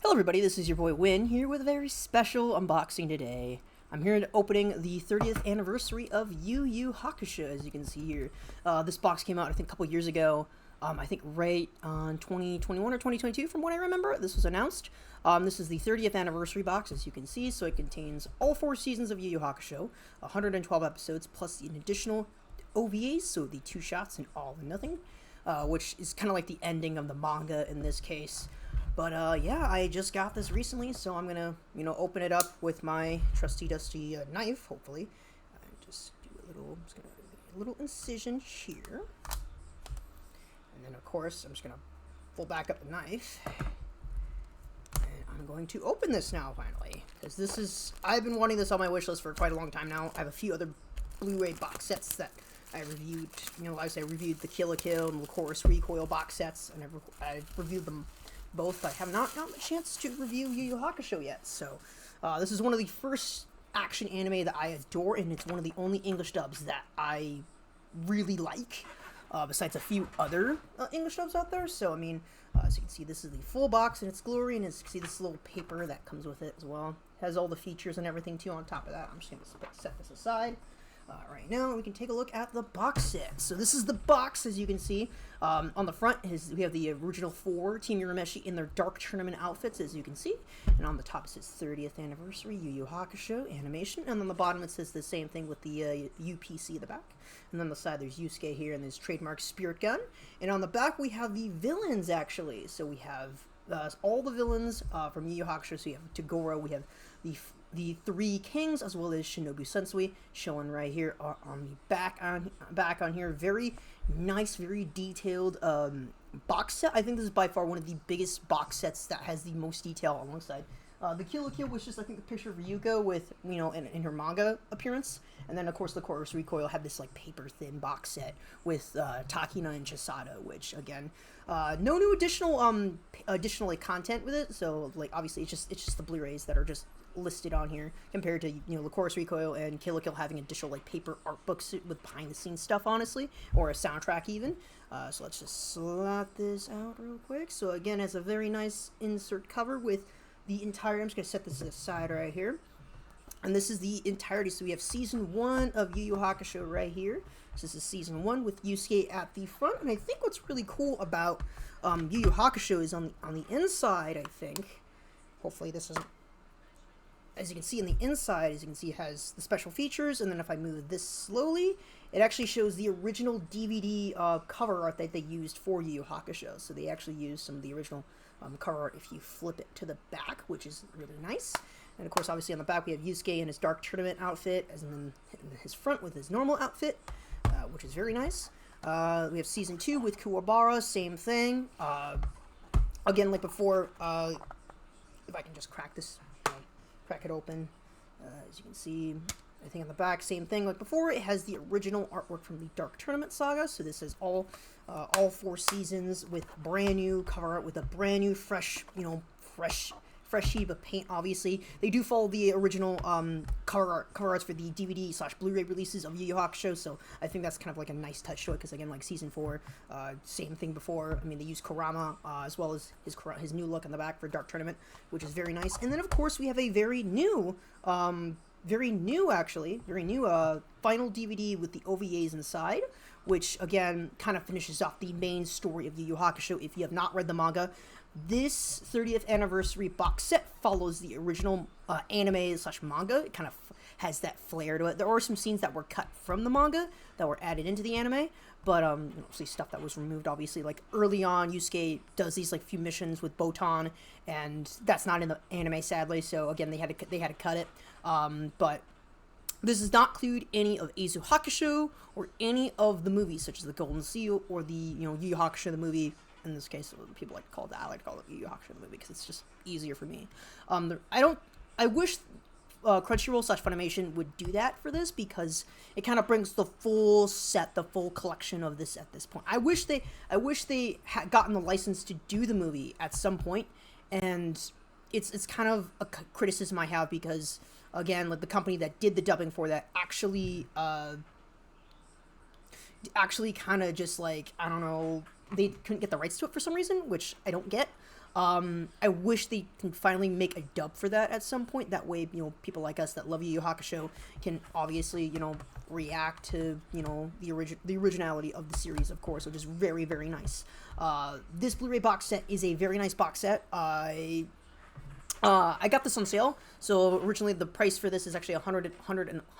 Hello everybody, this is your boy Win here with a very special unboxing today. I'm here opening the 30th anniversary of Yu Yu Hakusho, as you can see here. This box came out, I think, a couple years ago. I think right on 2021 or 2022 from what I remember. This was announced. This is the 30th anniversary box, as you can see, so it contains all 4 seasons of Yu Yu Hakusho, 112 episodes, plus an additional OVAs, so the 2 shots and All and Nothing, which is kind of like the ending of the manga in this case. But yeah, I just got this recently, so I'm gonna, open it up with my trusty dusty knife, hopefully. Just do a little, just gonna do a little incision here. And then, of course, I'm just gonna fold back up the knife. And I'm going to open this now, finally. Because this is, I've been wanting this on my wish list for quite a long time now. I have a few other Blu-ray box sets that I reviewed. Like I said, I reviewed the Kill la Kill and Lycoris Recoil box sets, and I've reviewed them both. I have not gotten a chance to review Yu Yu Hakusho yet, so this is one of the first action anime that I adore, and it's one of the only English dubs that I really like, besides a few other English dubs out there. So, I mean, as you can see, this is the full box in its glory, and as you can see, this little paper that comes with it as well. It has all the features and everything, too, on top of that. I'm just going to set this aside. Right now, we can take a look at the box set. So this is the box, as you can see. On the front, we have the original 4 Team Urameshi in their Dark Tournament outfits, as you can see. And on the top, it says 30th Anniversary Yu Yu Hakusho Animation. And on the bottom, it says the same thing with the UPC at the back. And on the side, there's Yusuke here, and there's trademark Spirit Gun. And on the back, we have the villains, actually. So we have all the villains from Yu Yu Hakusho. So you have Toguro, we have the 3 kings, as well as Shinobu Sensui, shown right here on the back on here. Very nice, very detailed box set. I think this is by far one of the biggest box sets that has the most detail alongside. The Kill la Kill was just, I think, the picture of Ryuko with, in her manga appearance. And then, of course, the Lycoris Recoil had this, like, paper-thin box set with Takina and Chisato, which, again, no new additional like, content with it. So, like, obviously, it's just the Blu-rays that are just listed on here, compared to, Lycoris Recoil and Kill la Kill having additional, like, paper art books with behind-the-scenes stuff, honestly, or a soundtrack, even. So let's just slap this out real quick. So, again, it has a very nice insert cover with the entire, I'm just going to set this aside right here. And this is the entirety. So we have Season 1 of Yu Yu Hakusho right here. So this is Season 1 with Yusuke at the front. And I think what's really cool about Yu Yu Hakusho is on the inside, I think. Hopefully this isn't... As you can see in the inside, as you can see, it has the special features. And then if I move this slowly, it actually shows the original DVD cover art that they used for Yu Yu Hakusho. So they actually used some of the original cover art if you flip it to the back, which is really nice. And of course, obviously on the back we have Yusuke in his Dark Tournament outfit, and then in his front with his normal outfit, which is very nice. We have Season 2 with Kuwabara, same thing. Again, like before, if I can just crack this, crack it open, as you can see, I think on the back, same thing like before. It has the original artwork from the Dark Tournament saga, so this is all 4 seasons with brand new cover art, with a brand new, fresh sheet of paint. Obviously, they do follow the original cover arts for the DVD/Blu-ray releases of Yu Yu Hakusho, so I think that's kind of like a nice touch to it, because again, like Season 4, same thing before. I mean, they use Kurama as well as his new look on the back for Dark Tournament, which is very nice. And then, of course, we have a very new final DVD with the OVAs inside, which, again, kind of finishes off the main story of Yu Yu Hakusho. If you have not read the manga, this 30th anniversary box set follows the original anime/manga. It kind of has that flair to it. There are some scenes that were cut from the manga that were added into the anime, but obviously stuff that was removed. Obviously, like early on, Yusuke does these like few missions with Botan, and that's not in the anime, sadly. So again, they had to cut it. But this does not include any of Eizu Hakusho or any of the movies, such as the Golden Seal or the Yu Yu Hakusho the movie. In this case, people like to call it that. I like to call it Yu Yu Hakusho the movie because it's just easier for me. I wish Crunchyroll/Funimation would do that for this, because it kind of brings the full set, the full collection of this at this point. I wish they had gotten the license to do the movie at some point, and it's kind of a criticism I have, because again, like the company that did the dubbing for that actually kind of just like, I don't know, they couldn't get the rights to it for some reason, which I don't get. I wish they can finally make a dub for that at some point. That way, people like us that love Yu Yu Hakusho can obviously, react to, the originality of the series, of course, which is very, very nice. This Blu-ray box set is a very nice box set. I got this on sale. So originally the price for this is actually $112,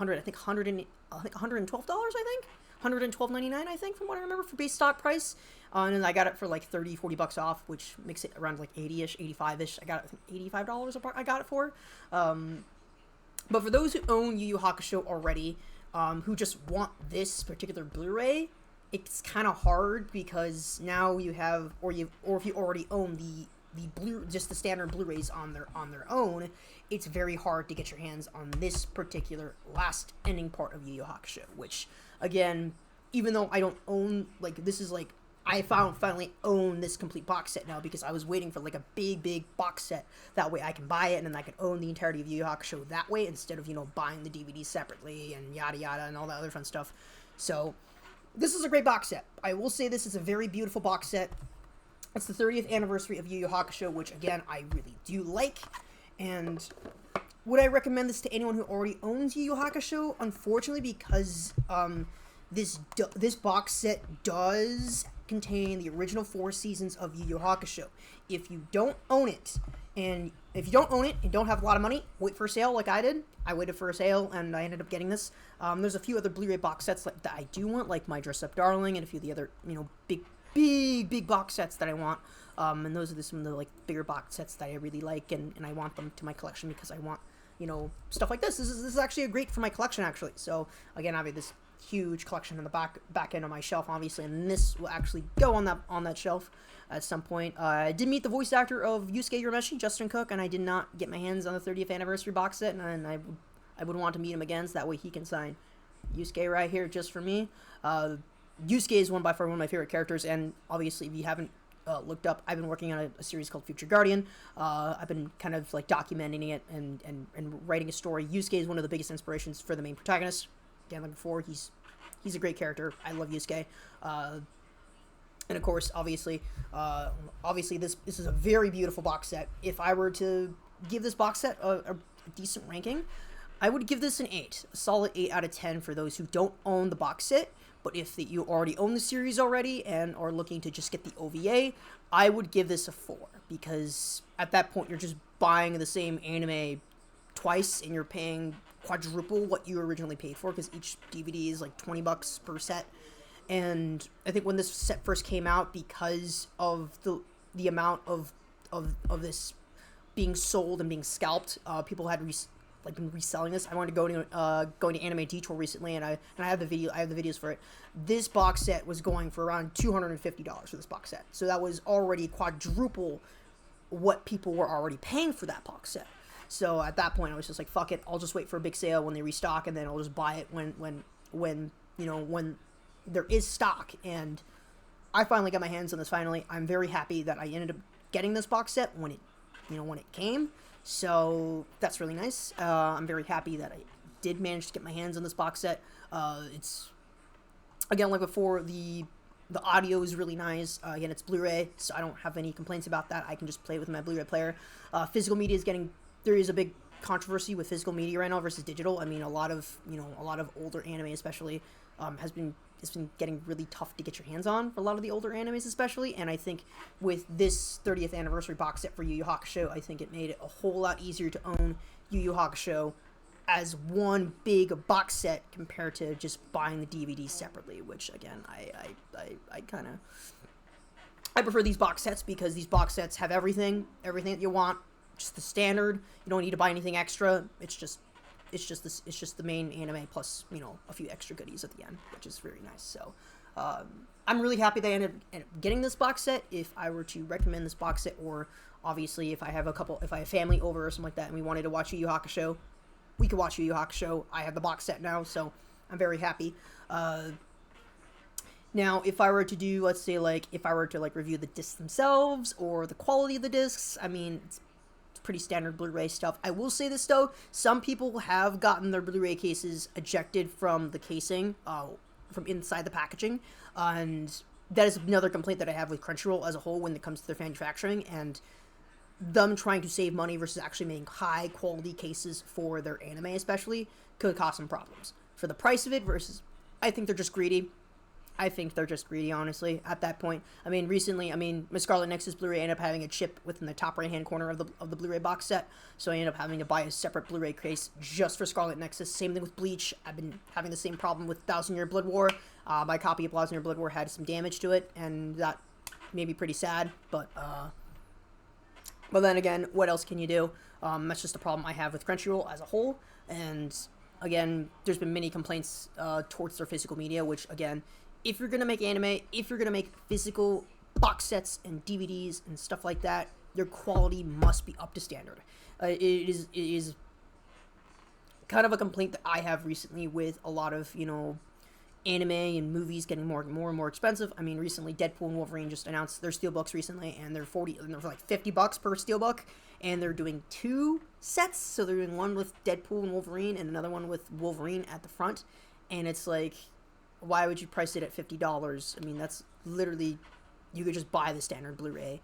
I think $112.99, I think, from what I remember, for base stock price. And then I got it for like 30-40 bucks off, which makes it around like 80-ish, 85-ish. I got it, I think, $85 I got it for. But for those who own Yu Yu Hakusho already, who just want this particular Blu-ray, it's kind of hard because now you have, or if you already own just the standard Blu-rays on their own, it's very hard to get your hands on this particular last ending part of Yu Yu Hakusho, which, again, even though I don't own, like, this is like, I finally own this complete box set now because I was waiting for like a big box set. That way I can buy it and then I can own the entirety of Yu Yu Hakusho that way instead of, buying the DVDs separately and yada yada and all that other fun stuff. So this is a great box set. I will say this is a very beautiful box set. It's the 30th anniversary of Yu Yu Hakusho, which, again, I really do like. And would I recommend this to anyone who already owns Yu Yu Hakusho? Unfortunately, because this box set does contain the original 4 seasons of Yu Yu Hakusho. If you don't own it, and don't have a lot of money, wait for a sale like I did. I waited for a sale, and I ended up getting this. There's a few other Blu-ray box sets that I do want, like My Dress Up Darling and a few of the other, big box sets that I want. And those are some of the, like, bigger box sets that I really like, and I want them to my collection because I want, stuff like this. This is actually a great for my collection, actually. So, again, I have this huge collection on the back end of my shelf, obviously, and this will actually go on that shelf at some point. I did meet the voice actor of Yusuke Urameshi, Justin Cook, and I did not get my hands on the 30th anniversary box set, and I would want to meet him again, so that way he can sign Yusuke right here just for me. Yusuke is by far one of my favorite characters, and obviously, if you haven't looked up, I've been working on a series called Future Guardian. I've been kind of like documenting it and writing a story. Yusuke is one of the biggest inspirations for the main protagonist. Again, like before, he's a great character. I love Yusuke. And of course, obviously, this is a very beautiful box set. If I were to give this box set a decent ranking, I would give this an 8, a solid 8 out of 10 for those who don't own the box set. But if you already own the series already and are looking to just get the OVA, I would give this a 4, because at that point you're just buying the same anime twice and you're paying quadruple what you originally paid for, because each DVD is like $20 per set. And I think when this set first came out, because of the amount of this being sold and being scalped, people had been reselling this. I wanted to going to Anime Detour recently, and I have the videos for it. This box set was going for around $250 for this box set, so that was already quadruple what people were already paying for that box set. So at that point, I was just like, fuck it, I'll just wait for a big sale when they restock, and then I'll just buy it when there is stock. And I finally got my hands on this. Finally, I'm very happy that I ended up getting this box set when it came. So that's really nice. I'm very happy that I did manage to get my hands on this box set. It's, again, like before, the audio is really nice. Again, it's Blu-ray, so I don't have any complaints about that. I can just play with my Blu-ray player. Physical media there is a big controversy with physical media right now versus digital. I mean, a lot of older anime, especially, it's been getting really tough to get your hands on for a lot of the older animes, especially. And I think with this 30th anniversary box set for Yu Yu Hakusho, I think it made it a whole lot easier to own Yu Yu Hakusho as one big box set compared to just buying the DVD separately, which, again, I prefer these box sets because these box sets have everything that you want, just the standard. You don't need to buy anything extra. It's just the main anime plus, a few extra goodies at the end, which is very nice. So, I'm really happy that I ended up getting this box set. If I were to recommend this box set, or obviously if I have family over or something like that and we wanted to watch Yu Yu Hakusho, we could watch Yu Yu Hakusho. I have the box set now, so I'm very happy. Now, if I were to do, review the discs themselves or the quality of the discs, I mean, it's pretty standard Blu-ray stuff. I will say this, though, some people have gotten their Blu-ray cases ejected from the casing, from inside the packaging, and that is another complaint that I have with Crunchyroll as a whole when it comes to their manufacturing. And them trying to save money versus actually making high quality cases for their anime, especially, could cause some problems for the price of it. Versus, I think they're just greedy. I think they're just greedy, honestly, at that point. I mean, recently, my Scarlet Nexus Blu-ray ended up having a chip within the top right-hand corner of the Blu-ray box set, so I ended up having to buy a separate Blu-ray case just for Scarlet Nexus. Same thing with Bleach. I've been having the same problem with Thousand Year Blood War. My copy of Thousand Year Blood War had some damage to it, and that made me pretty sad, but then again, what else can you do? That's just a problem I have with Crunchyroll as a whole, and again, there's been many complaints towards their physical media, which, again, if you're going to make anime, if you're going to make physical box sets and DVDs and stuff like that, their quality must be up to standard. It is kind of a complaint that I have recently with a lot of, anime and movies getting more and more expensive. I mean, recently Deadpool and Wolverine just announced their steelbooks recently, and they're like $50 per steelbook, and they're doing 2 sets. So they're doing one with Deadpool and Wolverine and another one with Wolverine at the front, and it's like, why would you price it at $50? I mean, that's literally, you could just buy the standard Blu-ray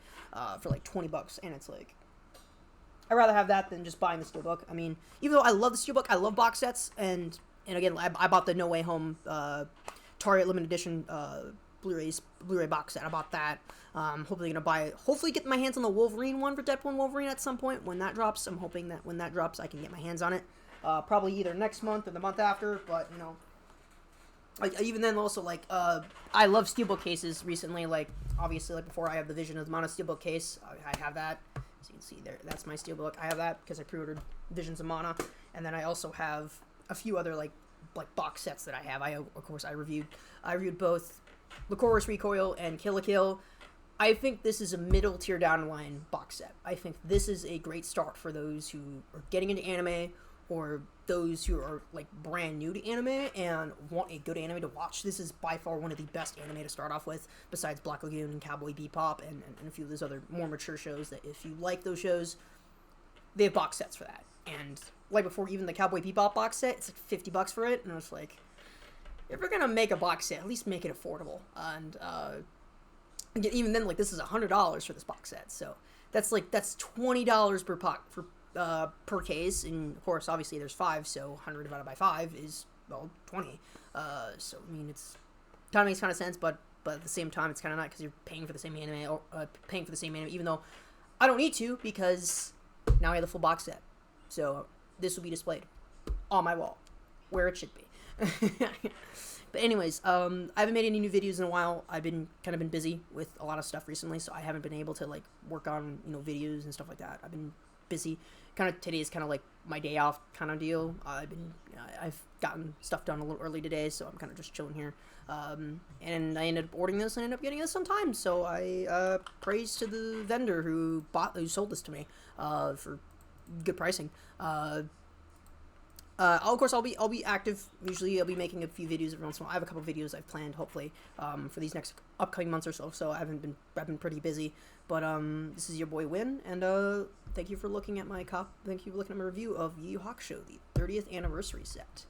for like $20, and it's like, I'd rather have that than just buying the steelbook. I mean, even though I love the steelbook, I love box sets, and again, I bought the No Way Home Target limited edition Blu-ray box set. I bought that. Hopefully get my hands on the Wolverine one for Deadpool and Wolverine at some point when that drops. I'm hoping that when that drops, I can get my hands on it. Probably either next month or the month after, but, like, even then, also, like, I love steelbook cases recently. Like, obviously, like, before I have the Vision of the Mana steelbook case, I have that. So you can see there, that's my steelbook. I have that because I pre-ordered Visions of Mana. And then I also have a few other, like box sets that I have. Of course, I reviewed both Lycoris Recoil and Kill la Kill. I think this is a middle tier down line box set. I think this is a great start for those who are getting into anime, or those who are, like, brand new to anime and want a good anime to watch. This is by far one of the best anime to start off with, besides Black Lagoon and Cowboy Bebop and a few of those other more mature shows that, if you like those shows, they have box sets for that. And like before, even the Cowboy Bebop box set, it's like $50 for it, and I was like, if you're gonna make a box set, at least make it affordable. And even then, like, this is $100 for this box set, so that's $20 per case, and of course, obviously, there's 5, so 100 divided by 5 is, well, 20. So I mean, it's kind of makes kind of sense, but at the same time, it's kind of not, because you're paying for the same anime, even though I don't need to, because now I have the full box set. So this will be displayed on my wall, where it should be. But anyways, I haven't made any new videos in a while. I've been busy with a lot of stuff recently, so I haven't been able to, like, work on, videos and stuff like that. I've been busy. Today is kind of like my day off kind of deal. I've gotten stuff done a little early today, so I'm kind of just chilling here. And I ended up ordering this and ended up getting this on time. So I praise to the vendor who sold this to me for good pricing. Of course, I'll be active. Usually, I'll be making a few videos every once in a while. I have a couple videos I've planned, hopefully, for these next upcoming months or so. So I've been pretty busy. But this is your boy Win, and thank you for looking at my review of Yu Yu Hakusho, the 30th anniversary set.